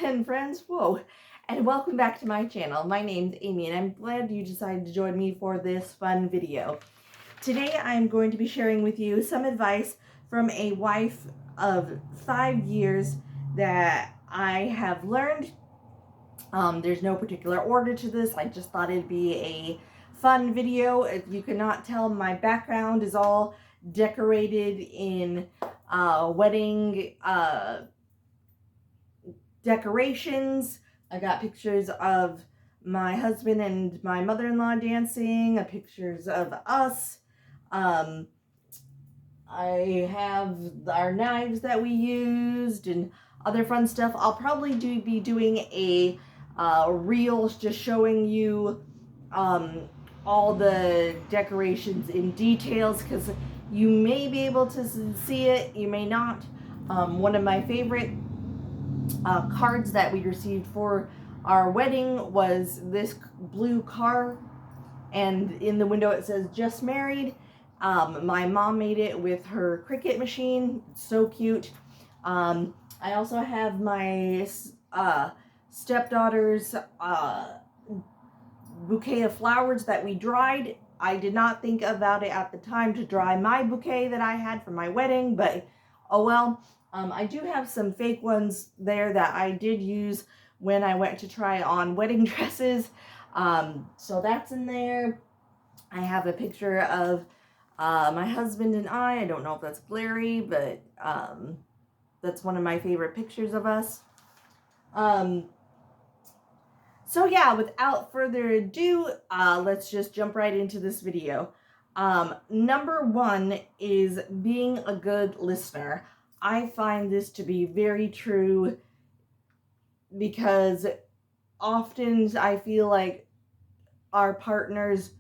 and friends, whoa, and welcome back to my channel. My name's Amy and I'm glad you decided to join me for this fun video. Today I'm going to be sharing with you some advice from a wife of 5 years that I have learned. There's no particular order to this. I just thought it'd be a fun video. If you cannot tell, my background is all decorated in wedding decorations. I got pictures of my husband and my mother-in-law dancing, pictures of us. I have our knives that we used and other fun stuff. I'll probably be doing a reel just showing you all the decorations in details, because you may be able to see it, you may not. One of my favorite cards that we received for our wedding was this blue car, and in the window it says "just married." My mom made it with her Cricut machine. It's so cute. I also have my stepdaughter's bouquet of flowers that we dried. I did not think about it at the time to dry my bouquet that I had for my wedding, but oh well. I do have some fake ones there that I did use when I went to try on wedding dresses. So that's in there. I have a picture of my husband and I don't know if that's blurry, but that's one of my favorite pictures of us. So yeah, without further ado, let's just jump right into this video. Number one is being a good listener. I find this to be very true because often I feel like our partners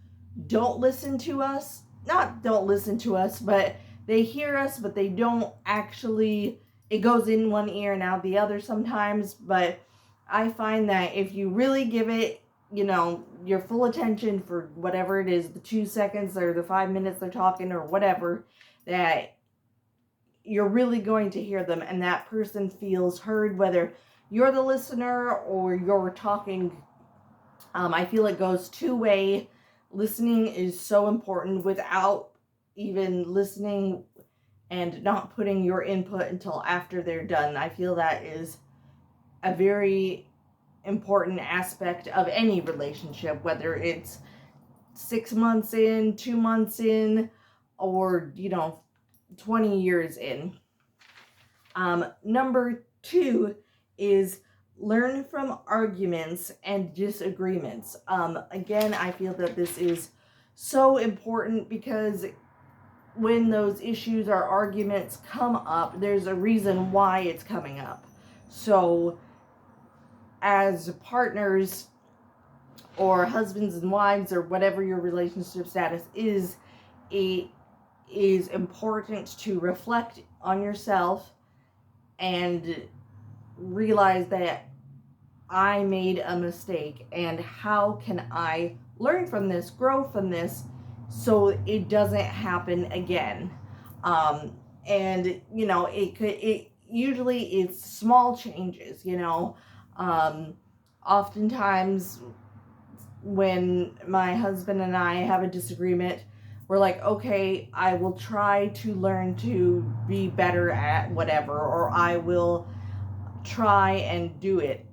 don't listen to us. Not don't listen to us, but they hear us, but they don't actually, it goes in one ear and out the other sometimes. But I find that if you really give it, your full attention for whatever it is, the 2 seconds or the 5 minutes they're talking or whatever, that you're really going to hear them and that person feels heard, whether you're the listener or you're talking. I feel it goes two-way. Listening is so important. Without even listening and not putting your input until after they're done, I feel that is a very important aspect of any relationship, whether it's 6 months in, 2 months in, or 20 years in. Number two is learn from arguments and disagreements. Again, I feel that this is so important because when those issues or arguments come up, there's a reason why it's coming up. So as partners or husbands and wives or whatever your relationship status is, it is important to reflect on yourself and realize that I made a mistake and how can I learn from this, grow from this, so it doesn't happen again. And it usually it's small changes. Oftentimes when my husband and I have a disagreement, we're like, okay, I will try to learn to be better at whatever, or I will try and do it.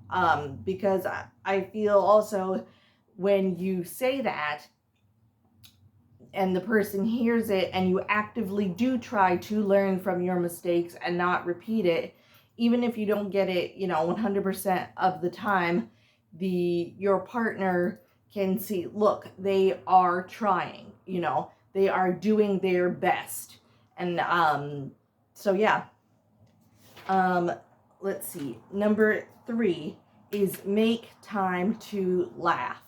Because I feel also when you say that and the person hears it and you actively do try to learn from your mistakes and not repeat it, even if you don't get it, 100% of the time, your partner can see, look, they are trying, they are doing their best. And so yeah. Let's see. Number three is make time to laugh.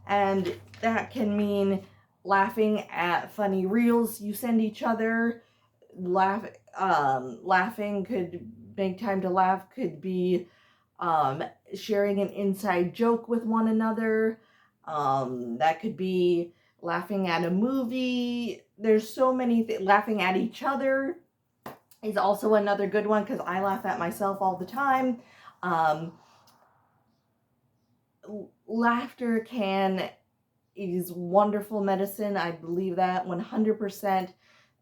And that can mean laughing at funny reels you send each other. Laughing could make time to laugh could be sharing an inside joke with one another. That could be laughing at a movie. There's so many laughing at each other is also another good one because I laugh at myself all the time. laughter is wonderful medicine. I believe that 100%.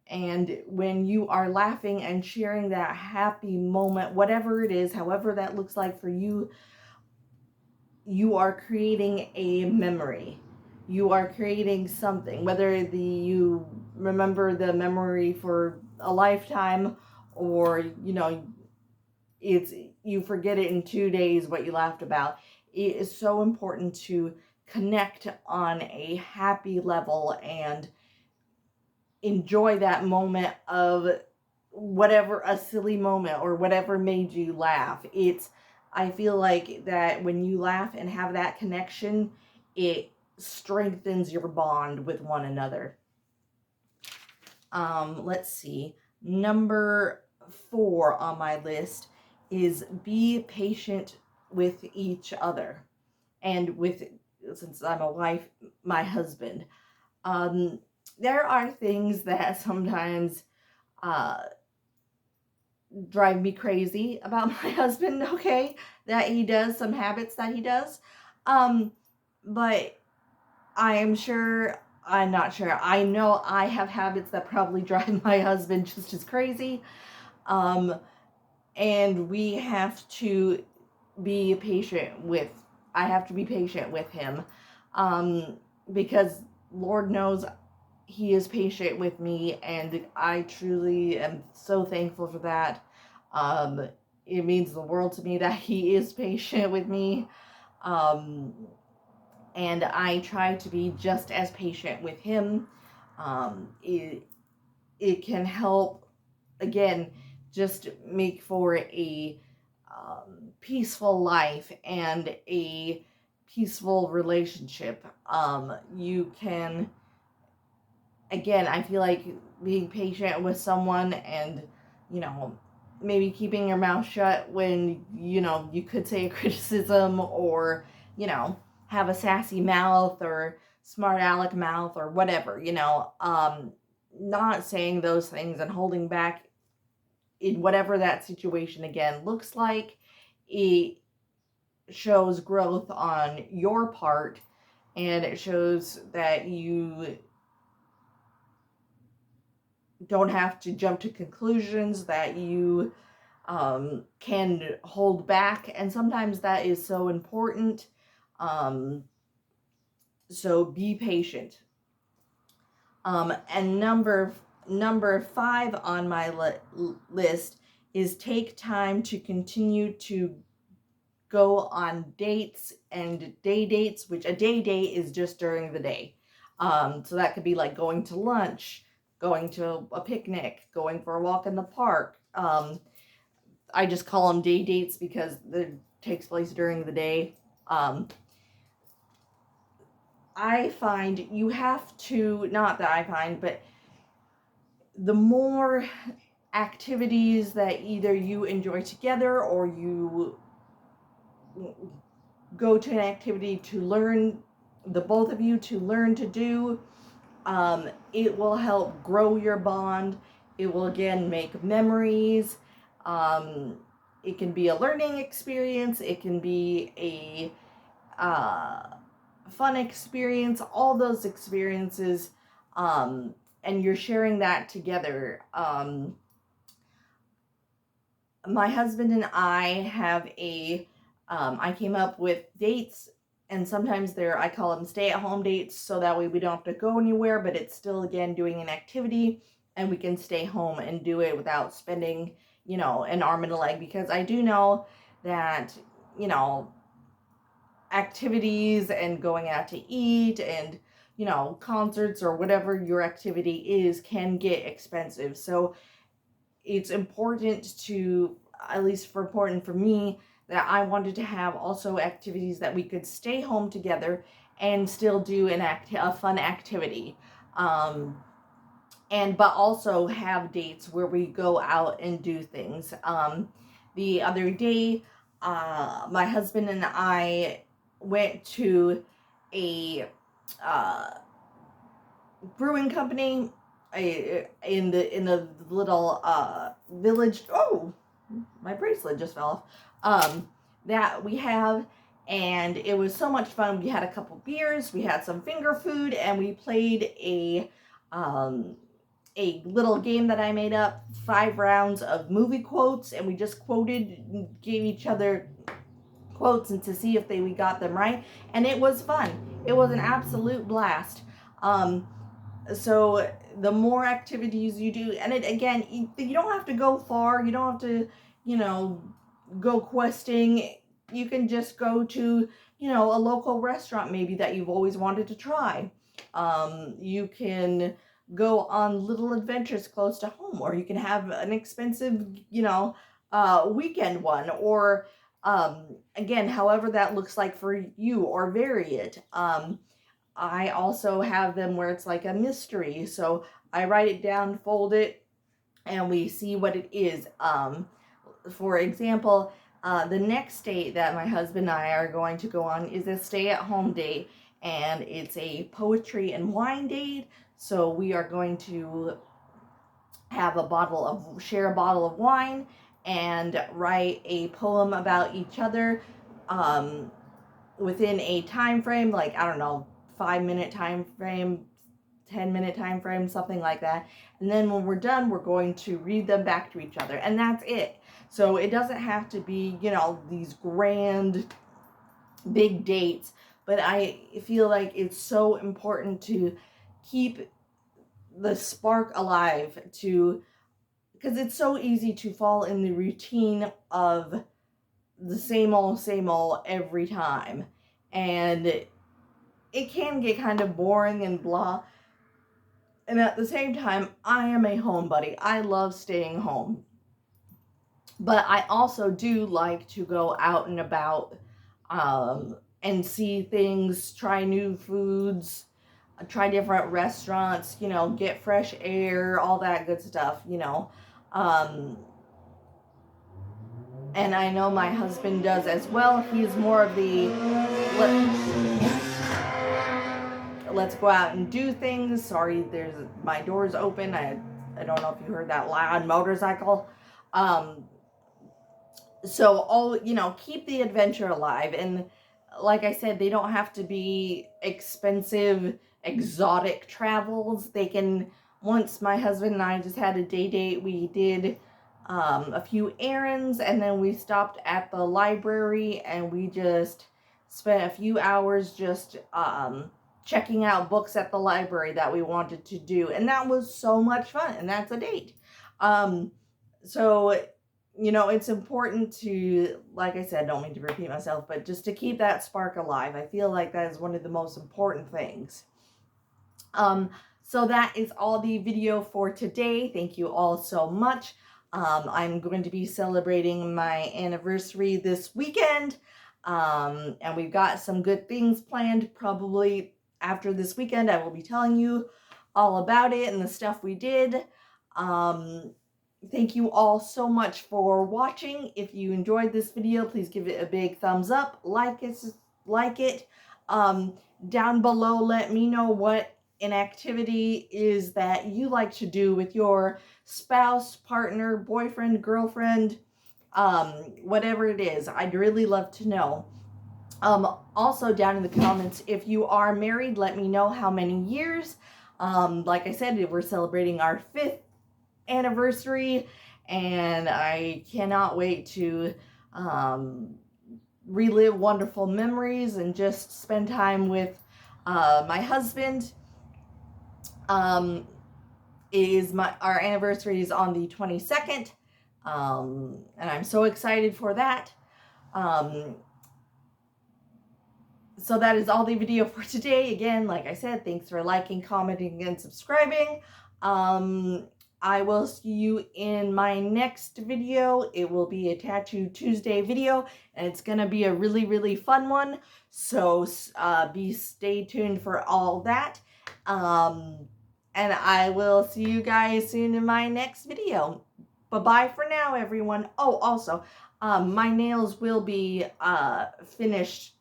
And when you are laughing and sharing that happy moment, whatever it is, however that looks like for you, you are creating a memory. You are creating something, whether you remember the memory for a lifetime, or it's you forget it in 2 days what you laughed about. It is so important to connect on a happy level and enjoy that moment of whatever, a silly moment or whatever made you laugh. I feel like that when you laugh and have that connection, it strengthens your bond with one another. Let's see. Number 4 on my list is be patient with each other, and since I'm a wife, my husband. There are things that sometimes uh, drive me crazy about my husband, okay? That he does, some habits that he does. But I'm not sure. I know I have habits that probably drive my husband just as crazy. And we have to be patient with, I have to be patient with him. Because Lord knows he is patient with me, and I truly am so thankful for that. It means the world to me that he is patient with me. And I try to be just as patient with him. It can help, again, just make for a peaceful life and a peaceful relationship. You can, again, I feel like being patient with someone and, maybe keeping your mouth shut when, you could say a criticism, or, have a sassy mouth or smart aleck mouth or whatever, not saying those things and holding back in whatever that situation again looks like. It shows growth on your part, and it shows that you don't have to jump to conclusions, that you can hold back, and sometimes that is so important. So be patient. And number 5 on my list is take time to continue to go on dates and day dates, which a day date is just during the day. So that could be like going to lunch, going to a picnic, going for a walk in the park. I just call them day dates because it takes place during the day. I find you have to, not that I find, but the more activities that either you enjoy together or you go to an activity to learn, the both of you to learn to do, it will help grow your bond. It will again make memories. It can be a learning experience. It can be a fun experience. All those experiences, and you're sharing that together. My husband and I have I came up with dates, and sometimes I call them stay-at-home dates, so that way we don't have to go anywhere, but it's still, again, doing an activity, and we can stay home and do it without spending, an arm and a leg, because I do know that, activities and going out to eat and, concerts or whatever your activity is can get expensive. So it's important to, at least important for me, that I wanted to have also activities that we could stay home together and still do a fun activity, but also have dates where we go out and do things. The other day, my husband and I went to a brewing company in the little village. Oh, my bracelet just fell off. That we have, and it was so much fun. We had a couple beers, we had some finger food, and we played a little game that I made up, 5 rounds of movie quotes, and we just quoted, gave each other quotes and to see if we got them right, and it was fun. It was an absolute blast. So the more activities you do, and it again, you don't have to go far. You don't have to, go questing. You can just go to, a local restaurant maybe that you've always wanted to try. You can go on little adventures close to home, or you can have an expensive, weekend one, or again, however that looks like for you, or vary it. I also have them where it's like a mystery. So I write it down, fold it, and we see what it is. For example, the next date that my husband and I are going to go on is a stay-at-home date, and it's a poetry and wine date. So we are going to have share a bottle of wine and write a poem about each other within a time frame, like, I don't know, 5-minute time frame, 10-minute time frame, something like that. And then when we're done, we're going to read them back to each other, and that's it. So it doesn't have to be, these grand big dates, but I feel like it's so important to keep the spark alive, because it's so easy to fall in the routine of the same old every time, and it can get kind of boring and blah. And at the same time, I am a homebody. I love staying home, but I also do like to go out and about, and see things, try new foods, try different restaurants, get fresh air, all that good stuff, and I know my husband does as well. He's more of the let's go out and do things. Sorry, my door's open. I don't know if you heard that loud motorcycle. So all, keep the adventure alive. And like I said, they don't have to be expensive, exotic travels. They can, once my husband and I just had a day date, we did a few errands, and then we stopped at the library, and we just spent a few hours just checking out books at the library that we wanted to do, and that was so much fun, and that's a date. So it's important to, like I said, don't mean to repeat myself, but just to keep that spark alive. I feel like that is one of the most important things. So that is all the video for today. Thank you all so much. I'm going to be celebrating my anniversary this weekend, and we've got some good things planned. Probably after this weekend, I will be telling you all about it and the stuff we did. Thank you all so much for watching. If you enjoyed this video, please give it a big thumbs up, like it. Down below, let me know what an activity is that you like to do with your spouse, partner, boyfriend, girlfriend, whatever it is. I'd really love to know. Also down in the comments, if you are married, let me know how many years. Like I said, we're celebrating our 5th anniversary, and I cannot wait to relive wonderful memories and just spend time with my husband. Our anniversary is on the 22nd, and I'm so excited for that. So that is all the video for today. Again, like I said, thanks for liking, commenting, and subscribing. I will see you in my next video. It will be a Tattoo Tuesday video, and it's going to be a really, really fun one. So stay tuned for all that. And I will see you guys soon in my next video. Bye-bye for now, everyone. Oh, also, my nails will be finished.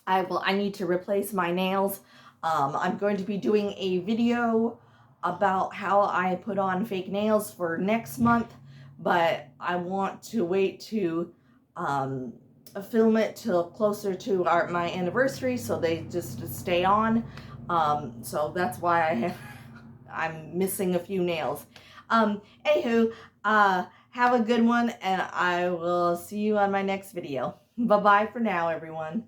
I need to replace my nails. I'm going to be doing a video about how I put on fake nails for next month, but I want to wait to film it till closer to my anniversary, so they just stay on. So that's why I'm missing a few nails. Anywho, have a good one, and I will see you on my next video. Bye bye for now, everyone.